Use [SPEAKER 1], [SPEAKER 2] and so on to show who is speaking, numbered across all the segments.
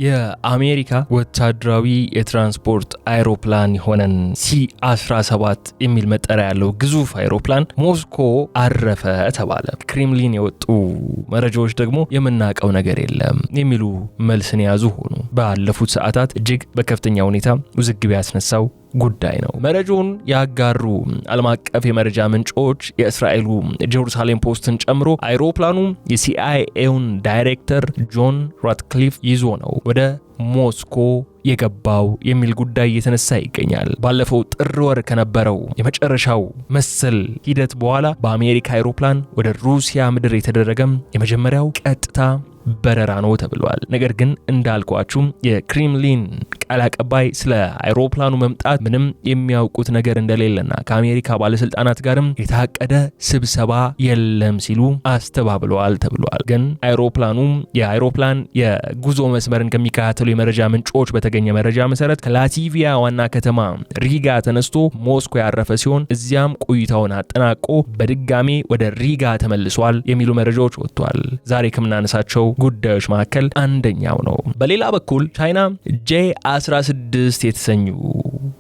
[SPEAKER 1] የአሜሪካ ወታደራዊ የትራንስፖርት አይሮፕላን የሆነን C-17 የሚል መጠሪያ ያለው ግዙፍ አይሮፕላን ሞስኮ አረፈ ተባለ። ክሬምሊን የወጡ መረጃዎች ደግሞ የምናውቀው ነገር የለም የሚሉ መልስን የያዙ ሆኑ። ባለፉት ሰዓታት እጅግ በከፍተኛ ሁኔታ ውዝግብ ያስነሳው ጉዳይ ነው። መረጃውን ያጋሩ ዓለም አቀፍ የመረጃ ምንጮች የእስራኤሉ ጄሩሳሌም ፖስትን ጨምሮ አይሮፕላኑ የሲአይኤውን ዳይሬክተር ጆን ራትክሊፍ ይዞ ነው ወደ ሞስኮ የገባው የሚል ጉዳይ እየተነሳ ይገኛል። ባለፈው ጥር ወር ከነበረው የመጨረሻው መሰል ሂደት በኋላ በአሜሪካ አይሮፕላን ወደ ሩሲያ ምድር የተደረገም የመጀመሪያው ቀጥታ በረራ ነው ተብሏል። ነገር ግን እንዳልኳችሁ የክሬምሊን ቃል አቀባይ ስለ አይሮፕላኑ መምጣት ምንም የሚያውቁት ነገር እንደሌለና ከአሜሪካ ባለስልጣናት ጋርም የታቀደ ስብሰባ የለም ሲሉ አስተባብለዋል ተብሏል። ግን የአይሮፕላን የጉዞ መስመርን ከሚከታተሉ የመረጃ ምንጮች በተገኘ መረጃ መሰረት ከላቲቪያ ዋና ከተማ ሪጋ ተነስቶ ሞስኮ ያረፈ ሲሆን እዚያም ቆይታውን አጠናቆ በድጋሜ ወደ ሪጋ ተመልሷል የሚሉ መረጃዎች ወጥቷል። ዛሬ ከምናነሳቸው ጉዳዮች መካከል አንደኛው ነው። በሌላ በኩል ቻይና J-16 የተሰኙ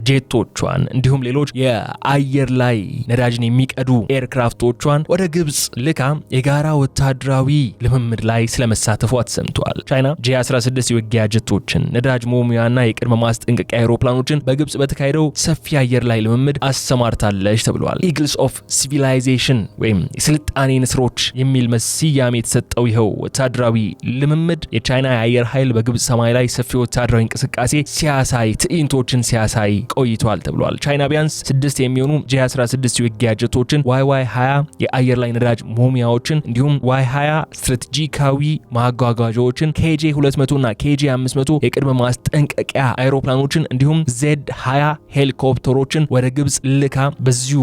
[SPEAKER 1] ጄቶቿን እንዲሁም ሌሎች የአየር ላይ ነዳጅን የሚቀዱ ኤርክራፍቶቿን ወደ ግብጽ ልካ የጋራ ወታደራዊ ልምምድ ላይ ስለመሳተፏ ተሰምቷል። ቻይና J-16 የውጊያ ጄቶችን፣ ነዳጅ መሙያና የቅድመ ማስጠንቀቂያ አውሮፕላኖችን በግብጽ በተካሄደው ሰፊ አየር ላይ ልምምድ አሰማርታለች ተብሏል። ኢግልስ ኦፍ ሲቪላይዜሽን ወይም የስልጣኔ ንስሮች የሚል ስያሜ የተሰጠው ይኸው ወታደራዊ ልምምድ የቻይና የአየር ኃይል በግብጽ ሰማይ ላይ ሰፊ ወታደራዊ እንቅስቃሴ ትዕይንቶችን ሲያሳይ ቆይቷል ተብሏል። ቻይና ቢያንስ 6 የሚሆኑ J-16 የውጊያ ጄቶችን፣ Y-20 የአየር ላይ ነዳጅ መሙያዎችን እንዲሁም Y-20 ስትራቴጂካዊ ማጓጓዣዎችን፣ KJ-200 እና KJ-500 የቅድመ ማስጠንቀቂያ አይሮፕላኖችን እንዲሁም Z-20 ሄሊኮፕተሮችን ወደ ግብጽ ልካ በዚሁ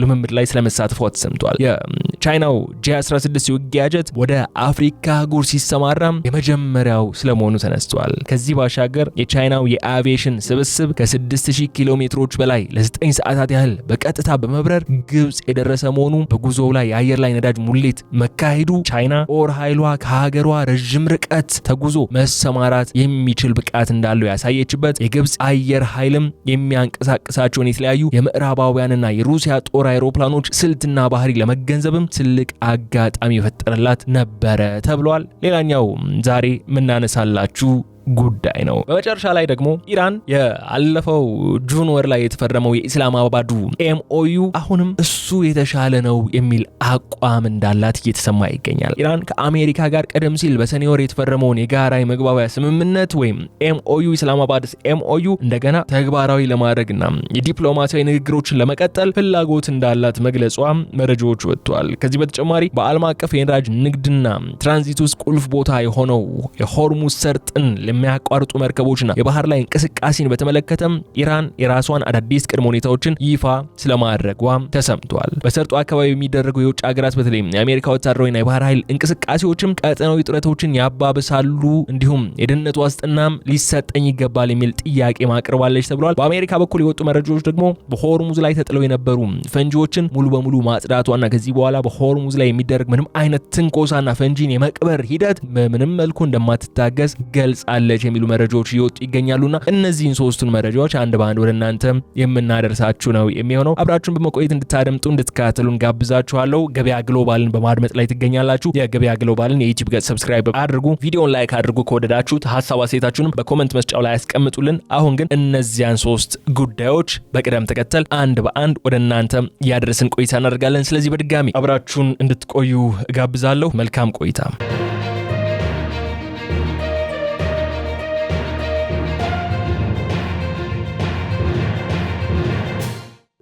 [SPEAKER 1] ልምምድ ላይ ስለመሳተፏ ተሰምቷል። የቻይናው J-16 የውጊያ ጄት ወደ አፍሪካ አህጉር ሲሰማራ የመጀመሪያው ስለመሆኑ ተነስቷል። ከዚህ ባሻገር የቻይናው የአቪዬሽን ስብስብ ከ6000 ኪሎ ሜትሮች በላይ ለ9 ሰዓታት ያህል በቀጥታ በመብረር ግብጽ የደረሰ መሆኑ፣ በጉዞው ላይ የአየር ላይ ነዳጅ ሙሌት መካሄዱ ቻይና ጦር ኃይሏ ከሀገሯ ረጅም ርቀት ተጉዞ መሰማራት የሚችል ብቃት እንዳለው ያሳየችበት፣ የግብጽ አየር ኃይልም የሚያንቀሳቅሳቸውን የተለያዩ የምዕራባውያንና የሩሲያ ጦር አይሮፕላኖች ስልትና ባህሪ ለመገንዘብም ትልቅ አጋጣሚ የፈጠረላት ነበረ ተብሏል። ሌላኛው ዛሬ የምናነሳላችሁ ጉዳይ ነው። በመጨረሻ ላይ ደግሞ ኢራን ያለፈው ጁን ወር ላይ የተፈረመው የኢስላማባዱ MOU አሁንም እሱ የተሻለ ነው የሚል አቋም እንዳላት እየተሰማ ይገኛል። ኢራን ከአሜሪካ ጋር ቀደም ሲል በሰኔ ወር የተፈረመውን የጋራ የመግባቢያ ስምምነት ወይም MOU ኢስላማባድ MOU እንደገና ተግባራዊ ለማድረግና የዲፕሎማሲያዊ ንግግሮችን ለመቀጠል ፍላጎት እንዳላት መግለጿ መረጃዎች ወጥቷል። ከዚህ በተጨማሪ በዓለም አቀፍ የነዳጅ ንግድና ትራንዚት ውስጥ ቁልፍ ቦታ የሆነው የሆርሙዝ ሰርጥን የሚያቋርጡ መርከቦችና የባህር ላይ እንቅስቃሴን በተመለከተም ኢራን የራሷን አዳዲስ ቅድመ ሁኔታዎችን ይፋ ስለማድረጓ ተሰምቷል። በሰርጡ አካባቢ የሚደረገው የውጭ ሀገራት በተለይም የአሜሪካ ወታደራዊና የባህር ኃይል እንቅስቃሴዎችም ቀጠናዊ ጥረቶችን ያባብሳሉ፣ እንዲሁም የደህንነት ዋስትናም ሊሰጠኝ ይገባል የሚል ጥያቄ ማቅረባለች ተብሏል። በአሜሪካ በኩል የወጡ መረጃዎች ደግሞ በሆርሙዝ ላይ ተጥለው የነበሩ ፈንጂዎችን ሙሉ በሙሉ ማጽዳቷና ከዚህ በኋላ በሆርሙዝ ላይ የሚደረግ ምንም አይነት ትንኮሳና ፈንጂን የመቅበር ሂደት በምንም መልኩ እንደማትታገስ ገልጻለች የሚሉ መረጃዎች እየወጡ ይገኛሉና እነዚህን ሶስቱን መረጃዎች አንድ ባንድ ወደ እናንተ የምናደርሳችሁ ነው የሚሆነው። አብራችሁን በመቆየት እንድታደምጡ እንድትከታተሉን ጋብዛችኋለሁ። ገበያ ግሎባልን በማድመጥ ላይ ትገኛላችሁ። የገበያ ግሎባልን የዩቲዩብ ገጽ ሰብስክራይብ አድርጉ፣ ቪዲዮን ላይክ አድርጉ። ከወደዳችሁት ሐሳብ አስተያየታችሁን በኮሜንት መስጫው ላይ አስቀምጡልን። አሁን ግን እነዚያን ሶስት ጉዳዮች በቅደም ተከተል አንድ በአንድ ወደ እናንተ ያደረስን ቆይታ እናደርጋለን። ስለዚህ በድጋሚ አብራችሁን እንድትቆዩ ጋብዛለሁ። መልካም ቆይታ።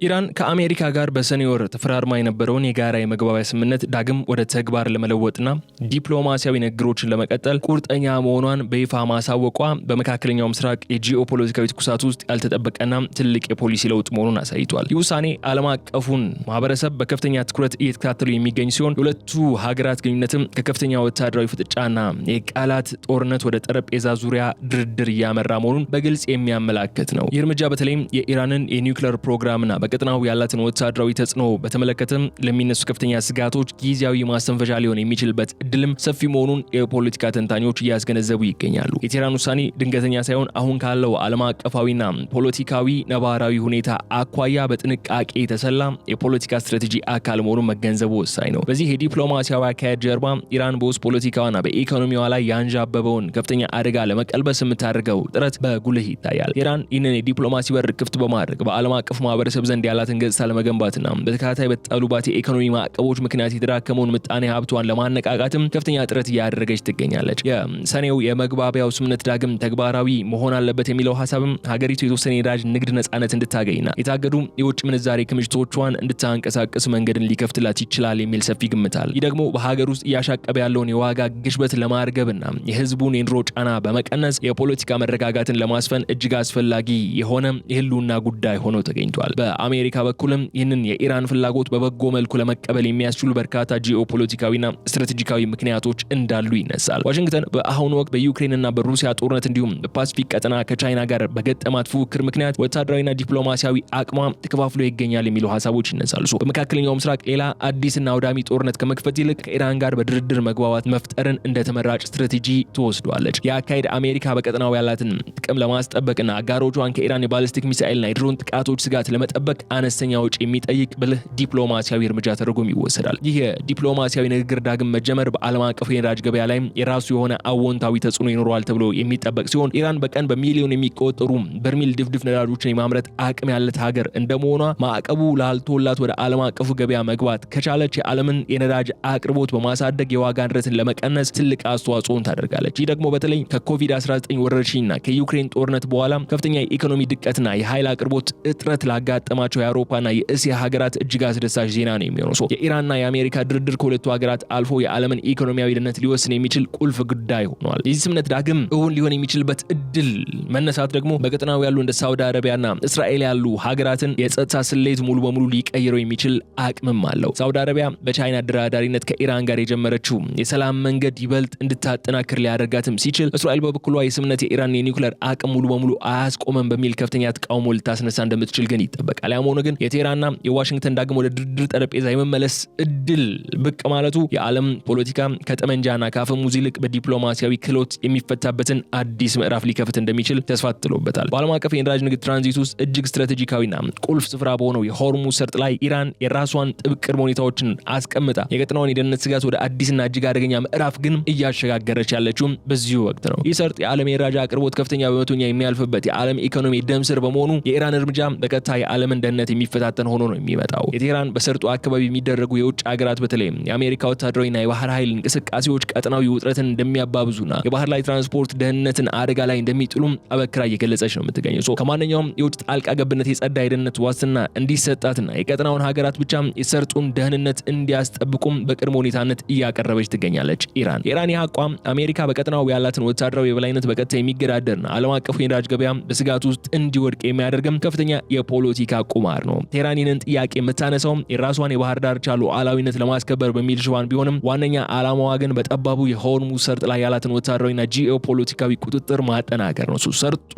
[SPEAKER 1] ኢራን ከአሜሪካ ጋር በሰኔ ወር ተፈራርማ የነበረውን የጋራ የመግባቢያ ስምምነት ዳግም ወደ ተግባር ለመለወጥና ዲፕሎማሲያዊ ንግግሮችን ለመቀጠል ቁርጠኛ መሆኗን በይፋ ማሳወቋ በመካከለኛው ምስራቅ የጂኦፖለቲካዊ ትኩሳት ውስጥ ያልተጠበቀና ትልቅ የፖሊሲ ለውጥ መሆኑን አሳይቷል። ይህ ውሳኔ ዓለም አቀፉን ማህበረሰብ በከፍተኛ ትኩረት እየተከታተሉ የሚገኝ ሲሆን የሁለቱ ሀገራት ግንኙነትም ከከፍተኛ ወታደራዊ ፍጥጫና የቃላት ጦርነት ወደ ጠረጴዛ ዙሪያ ድርድር እያመራ መሆኑን በግልጽ የሚያመላክት ነው። ይህ እርምጃ በተለይም የኢራንን የኒውክሌር ፕሮግራምና በቀጠናው ያላትን ወታደራዊ ተጽዕኖ በተመለከተ ለሚነሱ ከፍተኛ ስጋቶች ጊዜያዊ ማስተንፈሻ ሊሆን የሚችልበት እድልም ሰፊ መሆኑን የፖለቲካ ተንታኞች እያስገነዘቡ ይገኛሉ። የቴህራን ውሳኔ ድንገተኛ ሳይሆን አሁን ካለው ዓለም አቀፋዊና ፖለቲካዊ ነባራዊ ሁኔታ አኳያ በጥንቃቄ የተሰላ የፖለቲካ ስትራቴጂ አካል መሆኑን መገንዘቡ ወሳኝ ነው። በዚህ የዲፕሎማሲያዊ አካሄድ ጀርባ ኢራን በውስጥ ፖለቲካዋና በኢኮኖሚዋ ላይ ያንዣበበውን ከፍተኛ አደጋ ለመቀልበስ የምታደርገው ጥረት በጉልህ ይታያል። ኢራን ይህንን የዲፕሎማሲ በር ክፍት በማድረግ በዓለም አቀፍ ማህበረሰብ ዘንድ ያላትን ገጽታ ለመገንባትና በተከታታይ በተጣሉባት የኢኮኖሚ ማዕቀቦች ምክንያት የተዳከመውን ምጣኔ ሀብቷን ለማነቃቃትም ከፍተኛ ጥረት እያደረገች ትገኛለች። የሰኔው የመግባቢያው ስምምነት ዳግም ተግባራዊ መሆን አለበት የሚለው ሀሳብም ሀገሪቱ የተወሰነ የነዳጅ ንግድ ነጻነት እንድታገኝና የታገዱ የውጭ ምንዛሬ ክምችቶቿን እንድታንቀሳቀስ መንገድን ሊከፍትላት ይችላል የሚል ሰፊ ግምት አለ። ይህ ደግሞ በሀገር ውስጥ እያሻቀበ ያለውን የዋጋ ግሽበት ለማርገብና የህዝቡን የኑሮ ጫና በመቀነስ የፖለቲካ መረጋጋትን ለማስፈን እጅግ አስፈላጊ የሆነ የህልውና ጉዳይ ሆኖ ተገኝቷል። በአሜሪካ በኩልም ይህንን የኢራን ፍላጎት በበጎ መልኩ ለመቀበል የሚያስችሉ በርካታ ጂኦፖለቲካዊና ስትራቴጂካዊ ምክንያቶች እንዳሉ ይነሳል። ዋሽንግተን በአሁኑ ወቅት በዩክሬንና በሩሲያ ጦርነት እንዲሁም በፓሲፊክ ቀጠና ከቻይና ጋር በገጠማት ፉክክር ምክንያት ወታደራዊና ዲፕሎማሲያዊ አቅሟ ተከፋፍሎ ይገኛል የሚሉ ሀሳቦች ይነሳሉ። በመካከለኛው ምስራቅ ሌላ አዲስና አውዳሚ ጦርነት ከመክፈት ይልቅ ከኢራን ጋር በድርድር መግባባት መፍጠርን እንደ ተመራጭ ስትራቴጂ ትወስዷለች። የአካሄድ አሜሪካ በቀጠናው ያላትን ጥቅም ለማስጠበቅና አጋሮቿን ከኢራን የባሊስቲክ ሚሳኤልና የድሮን ጥቃቶች ስጋት ለመጠበቅ አነስተኛ ወጪ የሚጠይቅ ብልህ ዲፕሎማሲያዊ እርምጃ ተደርጎም ይወሰዳል። ይህ የዲፕሎማሲያዊ ንግግር ዳግም መጀመር በዓለም አቀፉ የነዳጅ ገበያ ላይ የራሱ የሆነ አዎንታዊ ተጽዕኖ ይኖረዋል ተብሎ የሚጠበቅ ሲሆን ኢራን በቀን በሚሊዮን የሚቆጠሩ በርሜል ድፍድፍ ነዳጆችን የማምረት አቅም ያለት ሀገር እንደመሆኗ ማዕቀቡ ላልቶላት ወደ ዓለም አቀፉ ገበያ መግባት ከቻለች የዓለምን የነዳጅ አቅርቦት በማሳደግ የዋጋ ንረትን ለመቀነስ ትልቅ አስተዋጽኦን ታደርጋለች። ይህ ደግሞ በተለይ ከኮቪድ-19 ወረርሽኝና ከዩክሬን ጦርነት በኋላ ከፍተኛ የኢኮኖሚ ድቀትና የኃይል አቅርቦት እጥረት ላጋጠማቸው የአውሮፓና የእስያ ሀገራት እጅግ አስደሳች ዜና ነው የሚሆነው። የኢራንና የአሜሪካ ድርድር ከሁለቱ ሀገራት አልፎ የዓለምን ኢኮኖሚያዊ ደህንነት ሊወስን የሚችል ቁልፍ ጉዳይ ሆኗል። የዚህ ስምምነት ዳግም እውን ሊሆን የሚችልበት እድል መነሳት ደግሞ በቀጠናው ያሉ እንደ ሳውዲ አረቢያና እስራኤል ያሉ ሀገራትን የጸጥታ ስሌት ሙሉ በሙሉ ሊቀይረው የሚችል አቅምም አለው። ሳውዲ አረቢያ በቻይና አደራዳሪነት ከኢራን ጋር የጀመረችው የሰላም መንገድ ይበልጥ እንድታጠናክር ሊያደርጋትም ሲችል፣ እስራኤል በበኩሏ የስምምነት የኢራን የኒውክሌር አቅም ሙሉ በሙሉ አያስቆመም በሚል ከፍተኛ ተቃውሞ ልታስነሳ እንደምትችል ግን ይጠበቃል። ያም ሆኖ ግን የቴህራንና የዋሽንግተን ዳግም ወደ ድርድር ጠረጴዛ የመመለስ እድል ብቅ ማለቱ የዓለም ፖለቲካ ከጠመንጃና ከአፈሙዝ ይልቅ በዲፕሎማሲያዊ ክህሎት የሚፈታበትን አዲስ ምዕራፍ ሊከፍት እንደሚችል ተስፋ ተጥሎበታል። በዓለም አቀፍ የነዳጅ ንግድ ትራንዚት ውስጥ እጅግ ስትራቴጂካዊና ቁልፍ ስፍራ በሆነው የሆርሙዝ ሰርጥ ላይ ኢራን የራሷን ጥብቅ ቅድመ ሁኔታዎችን አስቀምጣ የቀጠናውን የደህንነት ስጋት ወደ አዲስና እጅግ አደገኛ ምዕራፍ ግን እያሸጋገረች ያለችውም በዚሁ ወቅት ነው። ይህ ሰርጥ የዓለም የነዳጅ አቅርቦት ከፍተኛ በመቶኛ የሚያልፍበት የዓለም ኢኮኖሚ ደም ስር በመሆኑ የኢራን እርምጃ በቀጥታ የዓለምን ደህንነት የሚፈታተን ሆኖ ነው የሚመጣው። የቴህራን በሰርጡ አካባቢ የሚደረጉ የውጭ ሀገራት በተለይ የአሜሪካ ወታደራዊና የባህር ኃይል እንቅስቃሴዎች ቀጠናዊ ውጥረትን እንደሚያባብዙና የባህር ላይ ትራንስፖርት ደህንነትን አደጋ ላይ እንደሚጥሉም አበክራ እየገለጸች ነው የምትገኘው። ከማንኛውም የውጭ ጣልቃ ገብነት የጸዳ የደህንነት ዋስትና እንዲሰጣትና የቀጠናውን ሀገራት ብቻ የሰርጡን ደህንነት እንዲያስጠብቁም በቅድመ ሁኔታነት እያቀረበች ትገኛለች። የኢራን አቋም አሜሪካ በቀጠናው ያላትን ወታደራዊ የበላይነት በቀጥታ የሚገዳደርና ዓለም አቀፉ የነዳጅ ገበያ በስጋት ውስጥ እንዲወድቅ የሚያደርግም ከፍተኛ የፖለቲካ ቁማር ነው። ቴህራን ይህንን ጥያቄ የምታነሳው የራሷን የባህር ዳርቻ ሉዓላዊነት ለማስከበር በሚል ሽፋን ቢሆንም ዋነኛ ዓላማዋ ግን በጠባቡ የሆርሙዝ ሰርጥ ላይ ያላትን ወታደራዊና ጂኦፖለቲካዊ ቁጥጥር ማጠናከር ነው። ሰርጡ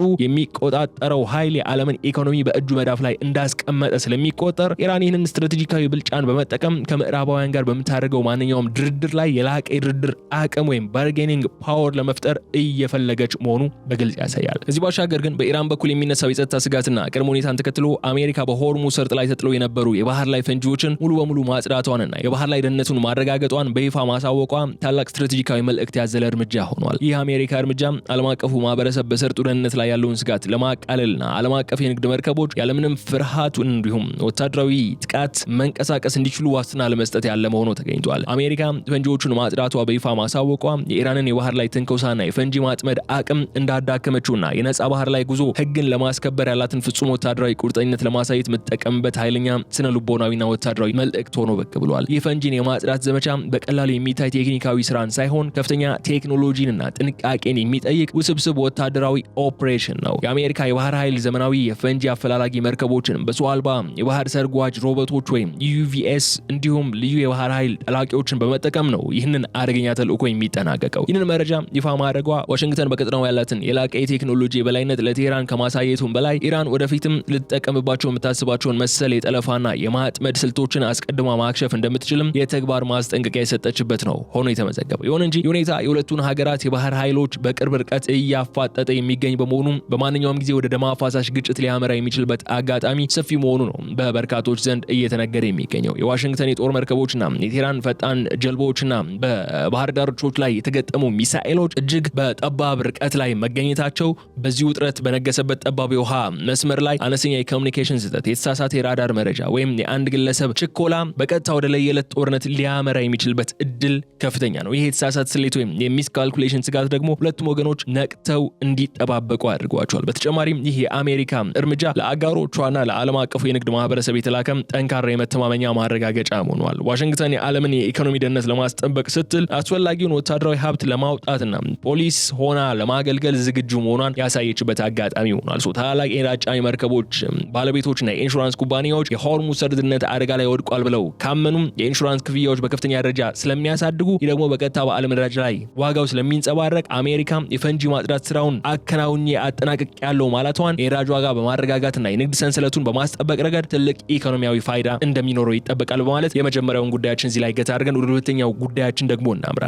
[SPEAKER 1] የሚቆጣጠረው ኃይል የዓለምን ኢኮኖሚ በእጁ መዳፍ ላይ እንዳስቀመጠ ስለሚቆጠር ኢራን ይህንን ስትራቴጂካዊ ብልጫን በመጠቀም ከምዕራባውያን ጋር በምታደርገው ማንኛውም ድርድር ላይ የላቀ የድርድር አቅም ወይም ባርጌኒንግ ፓወር ለመፍጠር እየፈለገች መሆኑ በግልጽ ያሳያል። ከዚህ ባሻገር ግን በኢራን በኩል የሚነሳው የጸጥታ ስጋትና ቅድመ ሁኔታን ተከትሎ አሜሪካ በሆርሙዝ ሰርጥ ላይ ተጥለው የነበሩ የባህር ላይ ፈንጂዎችን ሙሉ በሙሉ ማጽዳቷንና የባህር ላይ ደህንነቱን ማረጋገጧን በይፋ ማሳወቋ ታላቅ ስትራቴጂካዊ መልእክት ያዘለ እርምጃ ሆኗል። ይህ አሜሪካ እርምጃ ዓለም አቀፉ ማህበረሰብ በሰርጡ ደህንነት ላይ ያለውን ስጋት ለማቃለልና ዓለም አቀፍ የንግድ መርከቦች ያለምንም ፍርሃት እንዲሁም ወታደራዊ ጥቃት መንቀሳቀስ እንዲችሉ ዋስትና ለመስጠት ያለ መሆኑ ተገኝቷል። አሜሪካ ፈንጂዎቹን ማጽዳቷ በይፋ ማሳወቋ የኢራንን የባህር ላይ ትንኮሳና የፈንጂ ማጥመድ አቅም እንዳዳከመችውና የነጻ ባህር ላይ ጉዞ ህግን ለማስከበር ያላትን ፍጹም ወታደራዊ ቁርጠኝነት ለማሳየት የምትጠቀምበት ኃይለኛ ስነ ልቦናዊና ወታደራዊ መልእክት ሆኖ ብቅ ብሏል። ይህ ፈንጂን የማጽዳት ዘመቻ በቀላሉ የሚታይ ቴክኒካዊ ስራን ሳይሆን ከፍተኛ ቴክኖሎጂንና ጥንቃቄን የሚጠይቅ ውስብስብ ወታደራዊ ኦፕሬሽን ነው። የአሜሪካ የባህር ኃይል ዘመናዊ የፈንጂ አፈላላጊ መርከቦችን በሰው አልባ የባህር ሰርጓጅ ሮቦቶች ወይም UVS እንዲሁም ልዩ የባህር ኃይል ጠላቂዎችን በመጠቀም ነው ይህንን አደገኛ ተልዕኮ የሚጠናቀቀው። ይህንን መረጃ ይፋ ማድረጓ ዋሽንግተን በቀጠናው ያላትን የላቀ የቴክኖሎጂ የበላይነት ለቴህራን ከማሳየቱም በላይ ኢራን ወደፊትም ልትጠቀምባቸው የምታስባቸውን መሰል የጠለፋና የማጥመድ ስልቶችን አስቀድማ ማክሸፍ እንደምትችልም የተግባር ማስጠንቀቂያ የሰጠችበት ነው ሆኖ የተመዘገበው። ይሁን እንጂ ሁኔታ የሁለቱን ሀገራት የባህር ኃይሎች በቅርብ ርቀት እያፋጠጠ የሚገኝ በመሆኑ በማንኛውም ጊዜ ወደ ደም አፋሳሽ ግጭት ሊያመራ የሚችልበት አጋጣሚ ሰፊ መሆኑ ነው በበርካቶች ዘንድ እየተነገረ የሚገኘው። የዋሽንግተን የጦር መርከቦችና የቴህራን ፈጣን ጀልባዎችና በባህር ዳርቾች ላይ የተገጠሙ ሚሳኤሎች እጅግ በጠባብ ርቀት ላይ መገኘታቸው በዚህ ውጥረት በነገሰበት ጠባብ የውሃ መስመር ላይ አነስተኛ የኮሙኒኬሽን ስህተት፣ የተሳሳተ የራዳር መረጃ ወይም የአንድ ግለሰብ ችኮላ በቀጥታ ወደ ለየለት ጦርነት ሊያመራ የሚችልበት እድል ከፍተኛ ነው። ይሄ የተሳሳተ ስሌት ወይም የሚስካልኩሌሽን ስጋት ደግሞ ሁለቱም ወገኖች ነቅተው እንዲጠባበቁ አድርጓቸዋል። በተጨማሪም ይህ የአሜሪካ እርምጃ ለአጋሮቿና ለዓለም አቀፉ የንግድ ማህበረሰብ የተላከም ጠንካራ የመተማመኛ ማረጋገጫ ሆኗል። ዋሽንግተን የዓለምን የኢኮኖሚ ደህንነት ለማስጠበቅ ስትል አስፈላጊውን ወታደራዊ ሀብት ለማውጣትና ፖሊስ ሆና ለማገልገል ዝግጁ መሆኗን ያሳየችበት አጋጣሚ ሆኗል። ታላላቅ የጫኝ መርከቦች ባለቤቶችና የኢንሹራንስ ኩባንያዎች የሆርሙዝ ሰርጥነት አደጋ ላይ ወድቋል ብለው ካመኑም የኢንሹራንስ ክፍያዎች በከፍተኛ ደረጃ ስለሚያሳድጉ ይህ ደግሞ በቀጥታ በዓለም ደረጃ ላይ ዋጋው ስለሚንጸባረቅ አሜሪካ የፈንጂ ማጽዳት ስራውን አከናውኜ አጠናቅቅ ያለው ማለቷን የነዳጅ ዋጋ በማረጋጋትና የንግድ ሰንሰለቱን በማስጠበቅ ረገድ ትልቅ ኢኮኖሚያዊ ፋይዳ እንደሚኖረው ይጠበቃል በማለት የመጀመሪያውን ጉዳያችን እዚህ ላይ ገታ አድርገን ወደ ሁለተኛው ጉዳያችን ደግሞ እናምራ።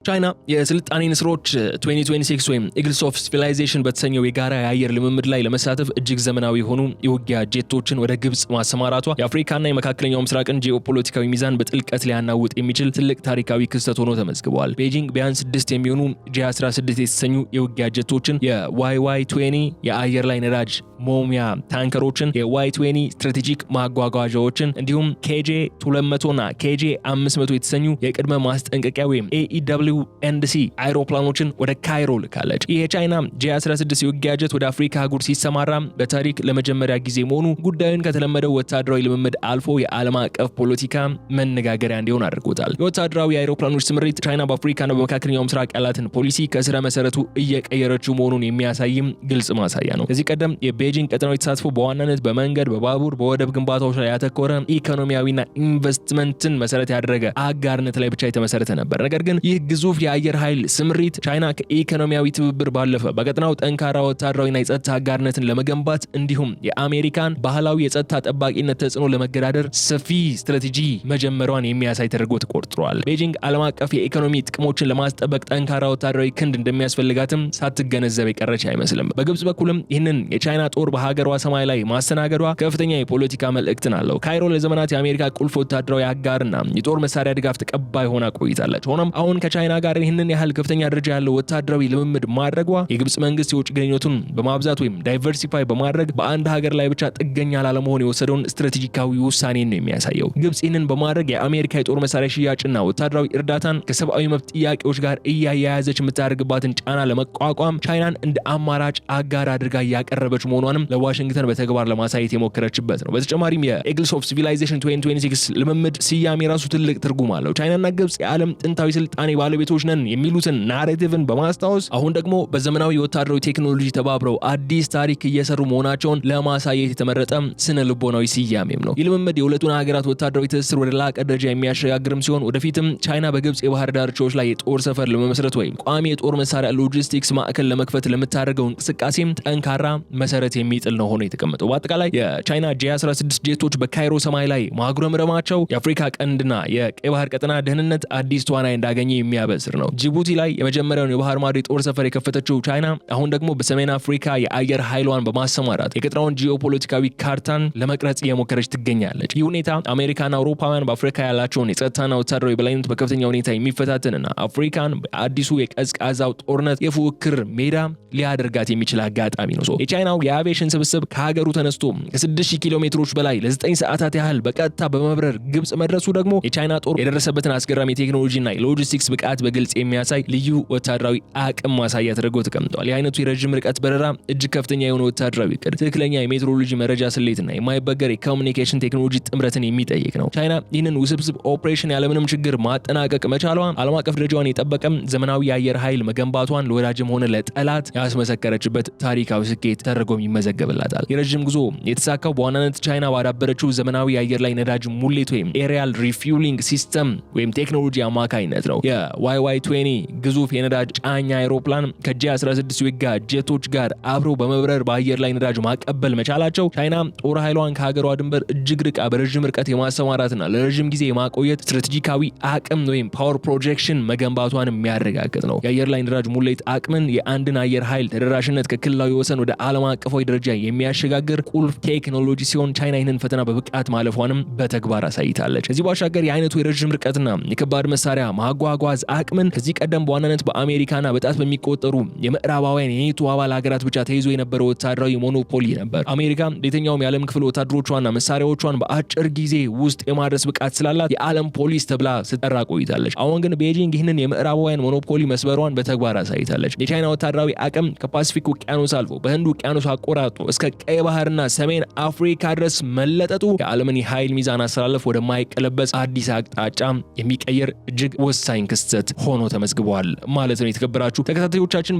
[SPEAKER 1] ቻይና የስልጣኔ ንስሮች 2026 ወይም ኢግልስ ኦፍ ሲቪላይዜሽን በተሰኘው የጋራ የአየር ልምምድ ላይ ለመሳተፍ እጅግ ዘመናዊ የሆኑ የውጊያ ጄቶችን ወደ ግብጽ ማሰማራቷ የአፍሪካና የመካከለኛው ምስራቅን ጂኦፖለቲካዊ ሚዛን በጥልቀት ሊያናውጥ የሚችል ትልቅ ታሪካዊ ክስተት ሆኖ ተመዝግቧል። ቤጂንግ ቢያንስ 6 የሚሆኑ J-16 የተሰኙ የውጊያ ጄቶችን፣ የY-20 የአየር ላይ ነዳጅ ሞሚያ ታንከሮችን፣ የY-20 ስትራቴጂክ ማጓጓዣዎችን እንዲሁም KJ-200 እና KJ-500 የተሰኙ የቅድመ ማስጠንቀቂያ ወይም AEW&C አይሮፕላኖችን ወደ ካይሮ ልካለች። ይህ የቻይና J-16 የውጊያ ጀት ወደ አፍሪካ አህጉር ሲሰማራ በታሪክ ለመጀመሪያ ጊዜ መሆኑ ጉዳዩን ከተለመደው ወታደራዊ ልምምድ አልፎ የዓለም አቀፍ ፖለቲካ መነጋገሪያ እንዲሆን አድርጎታል። የወታደራዊ አይሮፕላኖች ስምሪት ቻይና በአፍሪካና በመካከለኛው ምስራቅ ያላትን ፖሊሲ ከስረ መሰረቱ እየቀየረችው መሆኑን የሚያሳይም ግልጽ ማሳያ ነው። ከዚህ ቀደም የቤጂንግ ቀጠናዊ ተሳትፎ በዋናነት በመንገድ፣ በባቡር፣ በወደብ ግንባታዎች ላይ ያተኮረ ኢኮኖሚያዊና ኢንቨስትመንትን መሰረት ያደረገ አጋርነት ላይ ብቻ የተመሰረተ ነበር። ነገር ግን ይህ ግዙፍ የአየር ኃይል ስምሪት ቻይና ከኢኮኖሚያዊ ትብብር ባለፈ በቀጠናው ጠንካራ ወታደራዊና የጸጥታ አጋርነትን ለመገንባት እንዲሁም የአሜሪካን ባህላዊ የጸጥታ ጠባቂነት ተጽዕኖ ለመገዳደር ሰፊ ስትራቴጂ መጀመሯን የሚያሳይ ተደርጎ ተቆጥሯል። ቤጂንግ ዓለም አቀፍ የኢኮኖሚ ጥቅሞችን ለማስጠበቅ ጠንካራ ወታደራዊ ክንድ እንደሚያስፈልጋትም ሳትገነዘብ የቀረች አይመስልም። በግብጽ በኩልም ይህንን የቻይና ጦር በሀገሯ ሰማይ ላይ ማስተናገዷ ከፍተኛ የፖለቲካ መልእክትን አለው። ካይሮ ለዘመናት የአሜሪካ ቁልፍ ወታደራዊ አጋርና የጦር መሳሪያ ድጋፍ ተቀባይ ሆና ቆይታለች። ሆኖም አሁን ከቻይና ጋር ይህንን ያህል ከፍተኛ ደረጃ ያለው ወታደራዊ ልምምድ ማድረጓ የግብጽ መንግስት የውጭ ግንኙነቱን በማብዛት ወይም ዳይቨርሲፋይ በማድረግ በአንድ ሀገር ላይ ብቻ ጥገኛ ላለመሆን የወሰደውን ስትራቴጂካዊ ውሳኔ ነው የሚያሳየው። ግብጽ ይህንን በማድረግ የአሜሪካ የጦር መሳሪያ ሽያጭና ወታደራዊ እርዳታን ከሰብአዊ መብት ጥያቄዎች ጋር እያያያዘች የምታደርግባትን ጫና ለመቋቋም ቻይናን እንደ አማራጭ አጋር አድርጋ እያቀረበች መሆኗንም ለዋሽንግተን በተግባር ለማሳየት የሞከረችበት ነው። በተጨማሪም የኢግልስ ኦፍ ሲቪላይዜሽን 2026 ልምምድ ስያሜ ራሱ ትልቅ ትርጉም አለው። ቻይናና ግብጽ የዓለም ጥንታዊ ስልጣኔ ባለቤቶች ነን የሚሉትን ናሬቲቭን በማስታወስ አሁን ደግሞ በዘመናዊ የወታደራዊ ቴክኖሎጂ ተባብረው አዲስ ታሪክ እየሰሩ መሆናቸውን ለማሳየት የተመረጠ ስነ ልቦናዊ ስያሜም ነው። ይህ ልምምድ የሁለቱን ሀገራት ወታደራዊ ትስስር ወደ ላቀ ደረጃ የሚያሸጋግርም ሲሆን ወደፊትም ቻይና በግብጽ የባህር ዳርቻዎች ላይ የጦር ሰፈር ለመመስረት ወይም ቋሚ የጦር መሳሪያ ሎጂስቲክስ ማዕከል ለመክፈት ለምታደርገው እንቅስቃሴም ጠንካራ መሰረት የሚጥል ነው ሆኖ የተቀመጠው። በአጠቃላይ የቻይና J-16 ጄቶች በካይሮ ሰማይ ላይ ማጉረምረማቸው የአፍሪካ ቀንድና የቀይ ባህር ቀጠና ደህንነት አዲስ ተዋናይ እንዳገኘ የሚያበስር ነው። ጅቡቲ ላይ የመጀመሪያውን የባህር ማዶ የጦር ሰፈር የከፈተችው ቻይና አሁን ደግሞ በሰሜን አፍሪካ የአየር ኃይሏን በማሰማራት የቀጠናውን ጂኦፖለቲካዊ ካርታን ለመቅረጽ እየሞከረች ትገኛለች። ይህ ሁኔታ አሜሪካና አውሮፓውያን በአፍሪካ ያላቸውን የጸጥታና ወታደራዊ በላይነት በከፍተኛ ሁኔታ የሚፈታተንና አፍሪካን በአዲሱ የቀዝቃዛው ጦርነት የፉክክር ሜዳ ሊያደርጋት የሚችል አጋጣሚ ነው። የቻይናው የአቪዬሽን ስብስብ ከሀገሩ ተነስቶ ከ6000 ኪሎ ሜትሮች በላይ ለ9 ሰዓታት ያህል በቀጥታ በመብረር ግብጽ መድረሱ ደግሞ የቻይና ጦር የደረሰበትን አስገራሚ ቴክኖሎጂና የሎጂስቲክስ ብቃት በግልጽ የሚያሳይ ልዩ ወታደራዊ አቅም ማሳያ ተደርጎ ተቀምጧል። የአይነቱ የረጅም ርቀት በረራ እጅግ ከፍተኛ የሆነ ወታደራዊ እቅድ፣ ትክክለኛ የሜትሮሎጂ መረጃ ስሌትና የማይበገር የኮሙኒኬሽን ቴክኖሎጂ ጥምረትን የሚጠይቅ ነው። ቻይና ይህንን ውስብስብ ኦፕሬሽን ያለምንም ችግር ማጠናቀቅ መቻሏ ዓለም አቀፍ ደረጃዋን የጠበቀም ዘመናዊ የአየር ኃይል መገንባቷን ለወዳጅም ሆነ ለጠላት ያስመሰከረችበት ታሪካዊ ስኬት ተደርጎ ይመዘገብላታል። የረጅም ጉዞ የተሳካው በዋናነት ቻይና ባዳበረችው ዘመናዊ የአየር ላይ ነዳጅ ሙሌት ወይም ኤሪያል ሪፊውሊንግ ሲስተም ወይም ቴክኖሎጂ አማካኝነት ነው። የYY20 ግዙፍ የነዳጅ ጫኝ አይሮፕላን ከJ16 ዊጋ ጄቶች ጋር አብረው በመብረር በአየር ላይ ነዳጅ ማቀበል መቻላቸው ቻይና ጦር ኃይሏን ከሀገሯ ድንበር እጅግ ርቃ በረጅም ርቀት የማሰማራትና ለረጅም ጊዜ የማቆየት ስትራቴጂካዊ አቅም ወይም ፓወር ፕሮጀክሽን መገንባቷን የሚያረጋግጥ ነው። የአየር ላይ ነዳጅ ሙሌት አቅምን የአንድን አየር ኃይል ተደራሽነት ከክልላዊ ወሰን ወደ ዓለም አቀፋዊ ደረጃ የሚያሸጋግር ቁልፍ ቴክኖሎጂ ሲሆን ቻይና ይህንን ፈተና በብቃት ማለፏንም በተግባር አሳይታለች። ከዚህ ባሻገር የአይነቱ የረጅም ርቀትና የከባድ መሳሪያ ማጓጓዝ አቅምን ከዚህ ቀደም በዋናነት በአሜሪካና በጣት በሚቆጠሩ የምዕራባውያን የኔቶ አባል ሀገራት ብቻ ተይዞ የነበረው ወታደራዊ ሞኖፖሊ ነበር። አሜሪካ በየትኛውም የዓለም ክፍል ወታደሮቿና መሳሪያዎቿን በአጭር ጊዜ ውስጥ የማድረስ ብቃት ስላላት የዓለም ፖሊስ ተብላ ስትጠራ ቆይታለች። አሁን ግን ቤጂንግ ይህንን የምዕራባውያን ሞኖፖሊ መስበሯን በተግባር አሳይታለች። የቻይና ወታደራዊ አቅም ከፓሲፊክ ውቅያኖስ አልፎ በህንድ ውቅያኖስ አቆራርጦ እስከ ቀይ ባህርና ሰሜን አፍሪካ ድረስ መለጠጡ የዓለምን የኃይል ሚዛን አስተላለፍ ወደማይቀለበስ አዲስ አቅጣጫ የሚቀየር እጅግ ወሳኝ ክስተት ሆኖ ተመዝግቧል ማለት ነው። የተከበራችሁ ተከታታዮቻችን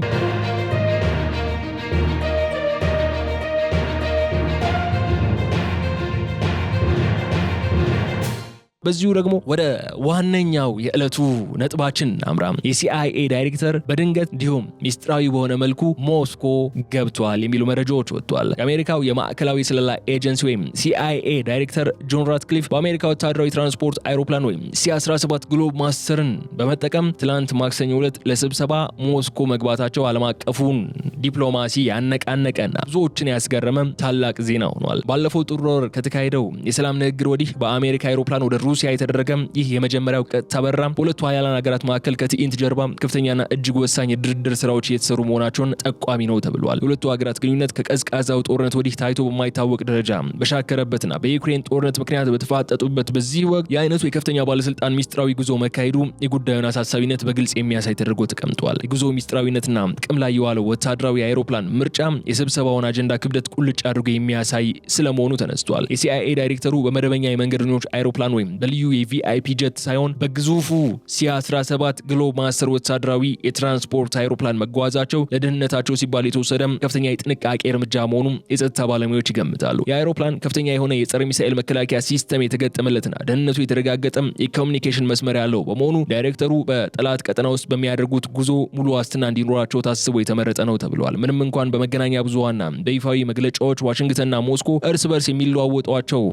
[SPEAKER 1] በዚሁ ደግሞ ወደ ዋነኛው የዕለቱ ነጥባችን አምራ የሲአይኤ ዳይሬክተር በድንገት እንዲሁም ሚስጥራዊ በሆነ መልኩ ሞስኮ ገብቷል የሚሉ መረጃዎች ወጥቷል። የአሜሪካው የማዕከላዊ ስለላ ኤጀንሲ ወይም ሲአይኤ ዳይሬክተር ጆን ራትክሊፍ በአሜሪካ ወታደራዊ ትራንስፖርት አይሮፕላን ወይም C-17 ግሎብ ማስተርን በመጠቀም ትላንት ማክሰኞ ዕለት ለስብሰባ ሞስኮ መግባታቸው ዓለም አቀፉን ዲፕሎማሲ ያነቃነቀና ብዙዎችን ያስገረመ ታላቅ ዜና ሆኗል። ባለፈው ጥር ወር ከተካሄደው የሰላም ንግግር ወዲህ በአሜሪካ አይሮፕላን ወደ ሩሲያ የተደረገ ይህ የመጀመሪያው ቀጥታ በረራ በሁለቱ ሀያላን ሀገራት መካከል ከትዕይንት ጀርባ ከፍተኛና እጅግ ወሳኝ የድርድር ስራዎች እየተሰሩ መሆናቸውን ጠቋሚ ነው ተብሏል። የሁለቱ ሀገራት ግንኙነት ከቀዝቃዛው ጦርነት ወዲህ ታይቶ በማይታወቅ ደረጃ በሻከረበትና በዩክሬን ጦርነት ምክንያት በተፋጠጡበት በዚህ ወቅት የአይነቱ የከፍተኛ ባለስልጣን ሚስጥራዊ ጉዞ መካሄዱ የጉዳዩን አሳሳቢነት በግልጽ የሚያሳይ ተደርጎ ተቀምጧል። የጉዞ ሚስጥራዊነትና ጥቅም ላይ የዋለው ወታደራዊ አይሮፕላን ምርጫ የስብሰባውን አጀንዳ ክብደት ቁልጭ አድርጎ የሚያሳይ ስለመሆኑ ተነስቷል። የሲአይኤ ዳይሬክተሩ በመደበኛ የመንገደኞች አይሮፕላን ወይም በልዩ የቪአይፒ ጀት ሳይሆን በግዙፉ C-17 ግሎብ ማስተር ወታደራዊ የትራንስፖርት አይሮፕላን መጓዛቸው ለደህንነታቸው ሲባል የተወሰደ ከፍተኛ የጥንቃቄ እርምጃ መሆኑን የጸጥታ ባለሙያዎች ይገምታሉ። የአይሮፕላን ከፍተኛ የሆነ የጸረ ሚሳኤል መከላከያ ሲስተም የተገጠመለትና ደህንነቱ የተረጋገጠ የኮሙኒኬሽን መስመር ያለው በመሆኑ ዳይሬክተሩ በጠላት ቀጠና ውስጥ በሚያደርጉት ጉዞ ሙሉ ዋስትና እንዲኖራቸው ታስቦ የተመረጠ ነው ተብሏል። ምንም እንኳን በመገናኛ ብዙሃንና በይፋዊ መግለጫዎች ዋሽንግተንና ሞስኮ እርስ በርስ የሚለዋወጧቸው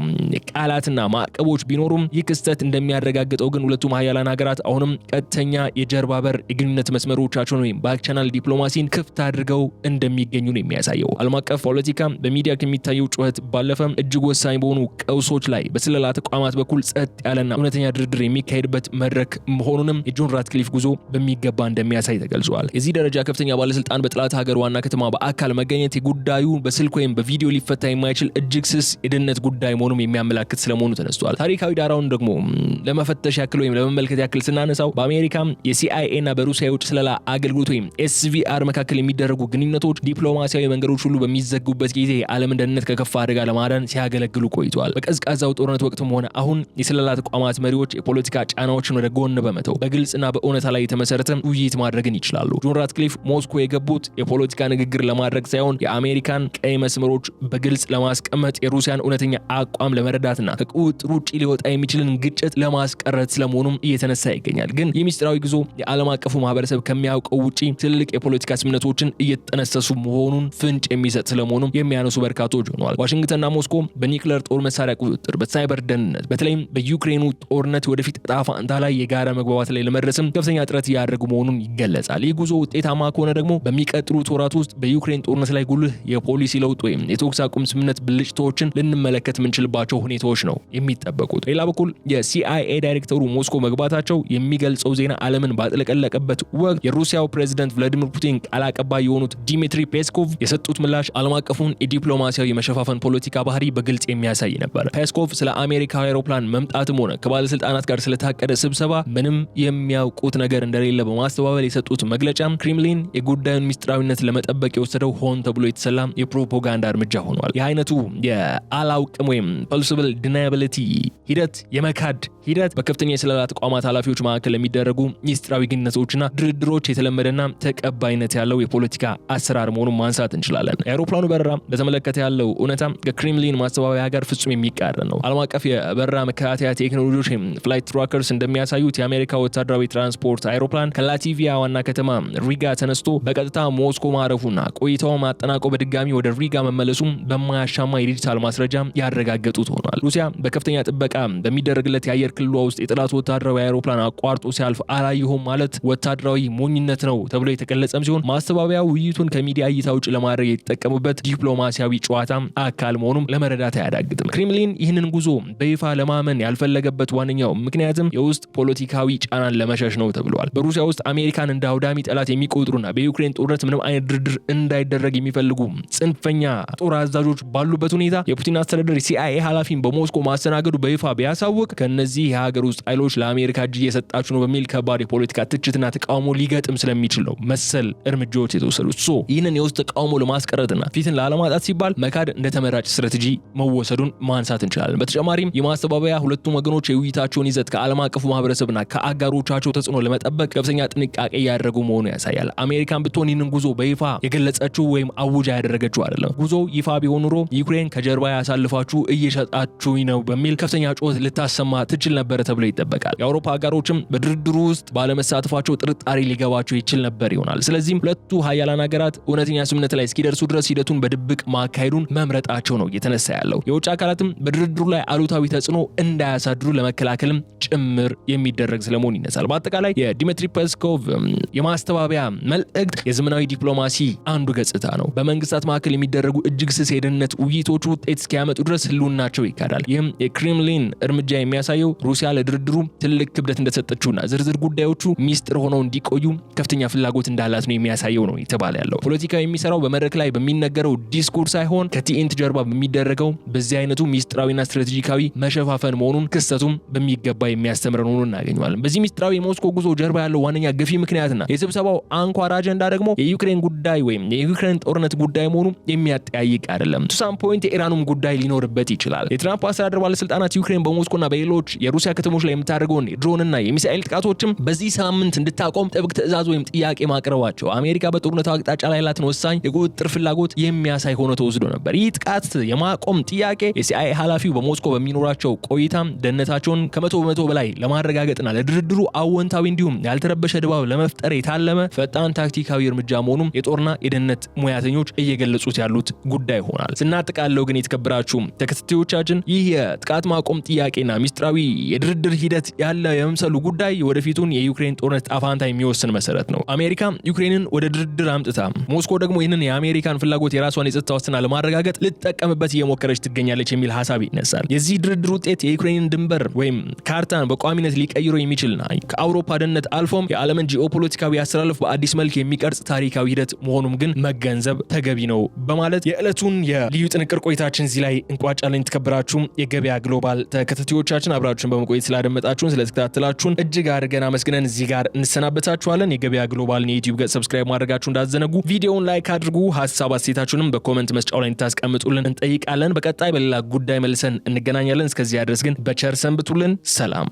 [SPEAKER 1] ቃላትና ማዕቀቦች ቢኖሩም ይህ ክስተት እንደሚያረጋግጠው ግን ሁለቱም ሀያላን ሀገራት አሁንም ቀጥተኛ የጀርባ በር የግንኙነት መስመሮቻቸውን ወይም ባክ ቻናል ዲፕሎማሲን ክፍት አድርገው እንደሚገኙ ነው የሚያሳየው። ዓለም አቀፍ ፖለቲካ በሚዲያ ከሚታየው ጩኸት ባለፈ እጅግ ወሳኝ በሆኑ ቀውሶች ላይ በስለላ ተቋማት በኩል ጸጥ ያለና እውነተኛ ድርድር የሚካሄድበት መድረክ መሆኑንም የጆን ራትክሊፍ ጉዞ በሚገባ እንደሚያሳይ ተገልጿል። የዚህ ደረጃ ከፍተኛ ባለስልጣን በጠላት ሀገር ዋና ከተማ በአካል መገኘት የጉዳዩ በስልክ ወይም በቪዲዮ ሊፈታ የማይችል እጅግ ስስ የደህንነት ጉዳይ መሆኑን የሚያመላክት ስለመሆኑ ተነስቷል። ታሪካዊ ዳራውን ደግሞ ለመፈተሽ ያክል ወይም ለመመልከት ያክል ስናነሳው በአሜሪካ የሲአይኤ እና በሩሲያ የውጭ ስለላ አገልግሎት ወይም SVR መካከል የሚደረጉ ግንኙነቶች ዲፕሎማሲያዊ መንገዶች ሁሉ በሚዘጉበት ጊዜ የዓለምን ደህንነት ከከፋ አደጋ ለማዳን ሲያገለግሉ ቆይተዋል። በቀዝቃዛው ጦርነት ወቅትም ሆነ አሁን የስለላ ተቋማት መሪዎች የፖለቲካ ጫናዎችን ወደ ጎን በመተው በግልጽና በእውነታ ላይ የተመሰረተ ውይይት ማድረግን ይችላሉ። ጆን ራትክሊፍ ሞስኮ የገቡት የፖለቲካ ንግግር ለማድረግ ሳይሆን የአሜሪካን ቀይ መስመሮች በግልጽ ለማስቀመጥ የሩሲያን እውነተኛ አቋም ለመረዳትና ከቁጥጥር ውጪ ሊወጣ የሚችልን ግጭት ለማስቀረት ስለመሆኑም እየተነሳ ይገኛል። ግን የሚስጥራዊ ጉዞ የዓለም አቀፉ ማህበረሰብ ከሚያውቀው ውጪ ትልልቅ የፖለቲካ ስምምነቶችን እየተጠነሰሱ መሆኑን ፍንጭ የሚሰጥ ስለመሆኑም የሚያነሱ በርካቶች ሆነዋል። ዋሽንግተንና ሞስኮ በኒውክሌር ጦር መሳሪያ ቁጥጥር፣ በሳይበር ደህንነት፣ በተለይም በዩክሬኑ ጦርነት ወደፊት ዕጣ ፈንታ ላይ የጋራ መግባባት ላይ ለመድረስም ከፍተኛ ጥረት እያደረጉ መሆኑን ይገለጻል። ይህ ጉዞ ውጤታማ ከሆነ ደግሞ በሚቀጥሉት ወራት ውስጥ በዩክሬን ጦርነት ላይ ጉልህ የፖሊሲ ለውጥ ወይም የተኩስ አቁም ስምምነት ብልጭታዎችን ልንመለከት የምንችልባቸው ሁኔታዎች ነው የሚጠበቁት። ሌላ በኩል የሲአይኤ ዳይሬክተሩ ሞስኮ መግባታቸው የሚገልጸው ዜና ዓለምን ባጥለቀለቀበት ወቅት የሩሲያው ፕሬዝዳንት ቭላዲሚር ፑቲን ቃል አቀባይ የሆኑት ዲሚትሪ ፔስኮቭ የሰጡት ምላሽ ዓለም አቀፉን የዲፕሎማሲያዊ መሸፋፈን ፖለቲካ ባህሪ በግልጽ የሚያሳይ ነበር። ፔስኮቭ ስለ አሜሪካዊ አውሮፕላን መምጣትም ሆነ ከባለስልጣናት ጋር ስለታቀደ ስብሰባ ምንም የሚያውቁት ነገር እንደሌለ በማስተባበል የሰጡት መግለጫ ክሬምሊን የጉዳዩን ሚስጥራዊነት ለመጠበቅ የወሰደው ሆን ተብሎ የተሰላ የፕሮፓጋንዳ እርምጃ ሆኗል። ይህ አይነቱ የአላውቅም ወይም ፖሲብል ዲናያቢሊቲ ሂደት የመካድ ሂደት በከፍተኛ የስለላ ተቋማት ኃላፊዎች መካከል የሚደረጉ ሚስጥራዊ ግንኙነቶችና ድርድሮች የተለመደና ተቀባይነት ያለው የፖለቲካ አሰራር መሆኑን ማንሳት እንችላለን። የአውሮፕላኑ በረራ በተመለከተ ያለው እውነታ ከክሬምሊን ማስተባበያ ጋር ፍጹም የሚቃረን ነው። ዓለም አቀፍ የበረራ መከታተያ ቴክኖሎጂዎች ፍላይት ትራከርስ እንደሚያሳዩት የአሜሪካ ወታደራዊ ትራንስፖርት አይሮፕላን ከላቲቪያ ዋና ከተማ ሪጋ ተነስቶ በቀጥታ ሞስኮ ማረፉና ቆይታው ማጠናቆ በድጋሚ ወደ ሪጋ መመለሱ በማያሻማ የዲጂታል ማስረጃ ያረጋገጡት ሆኗል። ሩሲያ በከፍተኛ ጥበቃ በሚደረግለት የአየር ክልሏ ውስጥ የጠላት ወታደራዊ አይሮፕላን አቋርጦ ሲያልፍ አላየሁም ማለት ወታደራዊ ሞኝነት ነው ተብሎ የተገለጸም ሲሆን ማስተባበያው ውይይቱን ከሚዲያ እይታ ውጭ ለማድረግ የተጠቀሙበት ዲፕሎማሲያዊ ጨዋታ አካል መሆኑም ለመረዳት አያዳግጥም። ክሬምሊን ይህንን ጉዞ በይፋ ለማመን ያልፈለገበት ዋነኛው ምክንያትም የውስጥ ፖለቲካዊ ጫናን ለመሸሽ ነው ተብሏል። በሩሲያ ውስጥ አሜሪካን እንደ አውዳሚ ጠላት የሚቆጥሩና በዩክሬን ጦርነት ምንም አይነት ድርድር እንዳይደረግ የሚፈልጉ ጽንፈኛ ጦር አዛዦች ባሉበት ሁኔታ የፑቲን አስተዳደር ሲአይኤ ኃላፊን በሞስኮ ማስተናገዱ በይፋ ቢያሳውቅ ከነዚህ የሀገር ውስጥ ኃይሎች ለአሜሪካ እጅ እየሰጣችሁ ነው በሚል ከባድ የፖለቲካ ትችትና ተቃውሞ ሊገጥም ስለሚችል ነው መሰል እርምጃዎች የተወሰዱት። ይህንን የውስጥ ተቃውሞ ለማስቀረትና ፊትን ላለማጣት ሲባል መካድ እንደ ተመራጭ ስትራቴጂ መወሰዱን ማንሳት እንችላለን። በተጨማሪም የማስተባበያ ሁለቱም ወገኖች የውይይታቸውን ይዘት ከዓለም አቀፉ ማህበረሰብና ከአጋሮቻቸው ተጽዕኖ ለመጠበቅ ከፍተኛ ጥንቃቄ እያደረጉ መሆኑ ያሳያል። አሜሪካን ብትሆን ይህንን ጉዞ በይፋ የገለጸችው ወይም አውጃ ያደረገችው አይደለም። ጉዞ ይፋ ቢሆን ኑሮ ዩክሬን ከጀርባ ያሳልፋችሁ እየሸጣችሁኝ ነው በሚል ከፍተኛ ጩኸት ልታሰማ ትችል ነበር ተብሎ ይጠበቃል። የአውሮፓ አጋሮችም በድርድሩ ውስጥ ባለመሳተፋቸው ጥርጣሬ ሊገባቸው ይችል ነበር ይሆናል። ስለዚህም ሁለቱ ሀያላን ሀገራት እውነተኛ ስምምነት ላይ እስኪደርሱ ድረስ ሂደቱን በድብቅ ማካሄዱን መምረጣቸው ነው እየተነሳ ያለው። የውጭ አካላትም በድርድሩ ላይ አሉታዊ ተጽዕኖ እንዳያሳድሩ ለመከላከልም ጭምር የሚደረግ ስለመሆኑ ይነሳል። በአጠቃላይ የዲሚትሪ ፔስኮቭ የማስተባበያ መልእክት የዘመናዊ ዲፕሎማሲ አንዱ ገጽታ ነው። በመንግስታት መካከል የሚደረጉ እጅግ ስስ የደህንነት ውይይቶቹ ውጤት እስኪያመጡ ድረስ ህልውናቸው ይካዳል። ይህም የክሬምሊን እርምጃ የሚያሳየው ሩሲያ ለድርድሩ ትልቅ ክብደት እንደሰጠችውና ዝርዝር ጉዳዮቹ ሚስጥር ሆነው እንዲቆዩ ከፍተኛ ፍላጎት እንዳላት ነው የሚያሳየው ነው የተባለ ያለው። ፖለቲካው የሚሰራው በመድረክ ላይ በሚነገረው ዲስኩር ሳይሆን ከትዕይንት ጀርባ በሚደረገው በዚህ አይነቱ ሚስጥራዊና ስትራቴጂካዊ መሸፋፈን መሆኑን ክስተቱም በሚገባ የሚያስተምረን ሆኖ እናገኘዋለን። በዚህ ሚስጥራዊ የሞስኮ ጉዞ ጀርባ ያለው ዋነኛ ገፊ ምክንያትና የስብሰባው አንኳር አጀንዳ ደግሞ የዩክሬን ጉዳይ ወይም የዩክሬን ጦርነት ጉዳይ መሆኑ የሚያጠያይቅ አይደለም። ቱሳም ፖይንት የኢራኑም ጉዳይ ሊኖርበት ይችላል። የትራምፕ አስተዳደር ባለስልጣናት ዩክሬን በሞስኮና በሌሎች የሩሲያ ከተሞች ላይ የምታደርገውን ድሮንና የሚሳኤል ጥቃቶችም በዚህ ሳምንት እንድታቆም ጥብቅ ትዕዛዝ ወይም ጥያቄ ማቅረባቸው አሜሪካ በጦርነቱ አቅጣጫ ላይ ያላትን ወሳኝ የቁጥጥር ፍላጎት የሚያሳይ ሆኖ ተወስዶ ነበር። ይህ ጥቃት የማቆም ጥያቄ የሲአይኤ ኃላፊው በሞስኮ በሚኖራቸው ቆይታ ደህንነታቸውን ከ100% በላይ ለማረጋገጥና ለድርድሩ አወንታዊ እንዲሁም ያልተረበሸ ድባብ ለመፍጠር የታለመ ፈጣን ታክቲካዊ እርምጃ መሆኑን የጦርና የደህንነት ሙያተኞች እየገለጹት ያሉት ጉዳይ ሆናል። ስናጠቃለው ግን የተከበራችሁ ተከታታዮቻችን ይህ የጥቃት ማቆም ጥያቄና ሚስጥራዊ የድርድር ሂደት ያለ የመምሰሉ ጉዳይ ወደፊቱን የዩክሬን ጦርነት ጣፋንታ የሚወስን መሰረት ነው። አሜሪካ ዩክሬንን ወደ ድርድር አምጥታ ሞስኮ ደግሞ ይህንን የአሜሪካን ፍላጎት የራሷን የጸጥታ ዋስትና ለማረጋገጥ ልትጠቀምበት እየሞከረች ትገኛለች የሚል ሐሳብ ይነሳል። የዚህ ድርድር ውጤት የዩክሬንን ድንበር ወይም ካርታን በቋሚነት ሊቀይሮ የሚችልና ከአውሮፓ ደህንነት አልፎም የዓለምን ጂኦፖለቲካዊ አስተላለፍ በአዲስ መልክ የሚቀርጽ ታሪካዊ ሂደት መሆኑም ግን መገንዘብ ተገቢ ነው በማለት የዕለቱን የልዩ ጥንቅር ቆይታችን እዚህ ላይ እንቋጫለን። የተከበራችሁ የገበያ ግሎባል ተከታታዮቻችን አብራችሁን በመቆየት ስላደመጣችሁን ስለተከታተላችሁን እጅግ አድርገን አመስግነን እዚህ ጋር እንሰናበታችኋለን። የገበያ ግሎባልን የዩቲዩብ ገጽ ሰብስክራይብ ማድረጋችሁ እንዳትዘነጉ፣ ቪዲዮውን ላይክ አድርጉ፣ ሐሳብ አስተያየታችሁንም በኮሜንት መስጫው ላይ እንድታስቀምጡልን እንጠይቃለን። በቀጣይ በሌላ ጉዳይ መልሰን እንገናኛለን። እስከዚያ ድረስ ግን በቸር ሰንብቱልን። ሰላም።